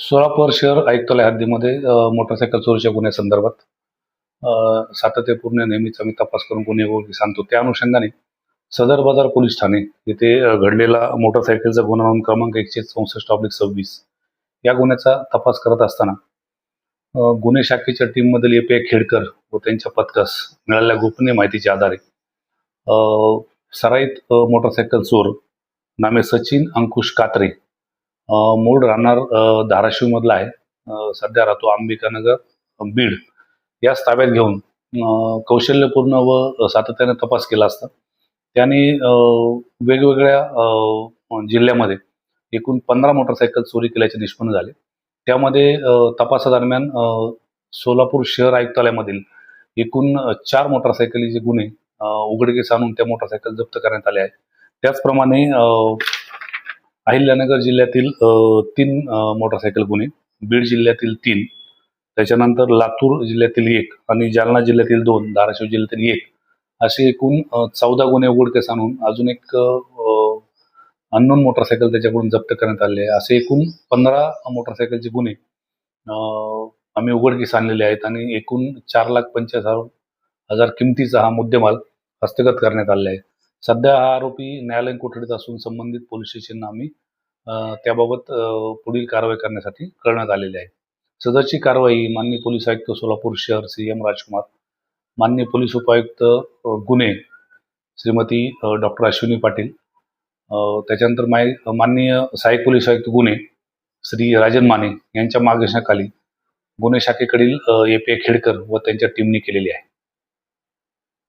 सोलापूर शहर आयुक्तालय हद्दीमध्ये मोटरसायकल चोरीच्या गुन्ह्यासंदर्भात सातत्यपूर्ण नेहमीच आम्ही तपास करून गुन्हे ओळखीस आणतो. त्या अनुषंगाने सदर बाजार पोलीस ठाणे येथे घडलेला मोटरसायकलचा गुन्हा नोंद क्रमांक 164/26 या गुन्ह्याचा तपास करत असताना गुन्हे शाखेच्या टीममधील ए.पी.आय. खेडकर व त्यांच्या पथकास मिळालेल्या गोपनीय माहितीच्या आधारे सराईत मोटरसायकल चोर नामे सचिन अंकुश कात्रे, मूळ राहणार धाराशिव मधला आहे, सध्या राहतो अंबिकानगर बीड, याच ताब्यात घेऊन कौशल्यपूर्ण व सातत्याने तपास केला असता त्याने वेगवेगळ्या जिल्ह्यामध्ये एकूण 15 मोटरसायकल चोरी केल्याचे निष्पन्न झाले. त्यामध्ये तपासादरम्यान सोलापूर शहर आयुक्तालयामधील एकूण 4 मोटरसायकलीचे गुन्हे उघडकीस आणून त्या मोटरसायकल जप्त करण्यात आले आहेत. त्याचप्रमाणे अहिल्यानगर जिल्ह्यातील 3 मोटरसायकल गुन्हे, बीड जिल्ह्यातील 3, त्याच्यानंतर लातूर जिल्ह्यातील 1 आणि जालना जिल्ह्यातील 2, धाराशिव जिल्ह्यातील 1 असे एकूण 14 गुन्हे उघडकीस आणून अजून एक अननोन मोटरसायकल त्याच्याकडून जप्त करण्यात आले आहे. असे एकूण 15 मोटरसायकलचे गुन्हे आम्ही उघडकीस आणलेले आहेत आणि एकूण 4,45,000 किमतीचा हा मुद्देमाल हस्तगत करण्यात आलेला आहे. सध्या हा आरोपी न्यायालयीन कोठडीत असून संबंधित पोलीस स्टेशनला आम्ही त्याबाबत पुढील कारवाई करण्यासाठी कळवण्यात आलेली आहे. सदरची कारवाई माननीय पोलीस आयुक्त सोलापूर शहर CM राजकुमार, माननीय पोलीस उपायुक्त गुन्हे श्रीमती डॉक्टर अश्विनी पाटील, त्याच्यानंतर माननीय सहाय्यक पोलीस आयुक्त गुन्हे श्री राजन माने यांच्या मार्गदर्शनाखाली गुन्हे शाखेकडील ए.पी.आय. खेडकर व त्यांच्या टीमने केलेली आहे.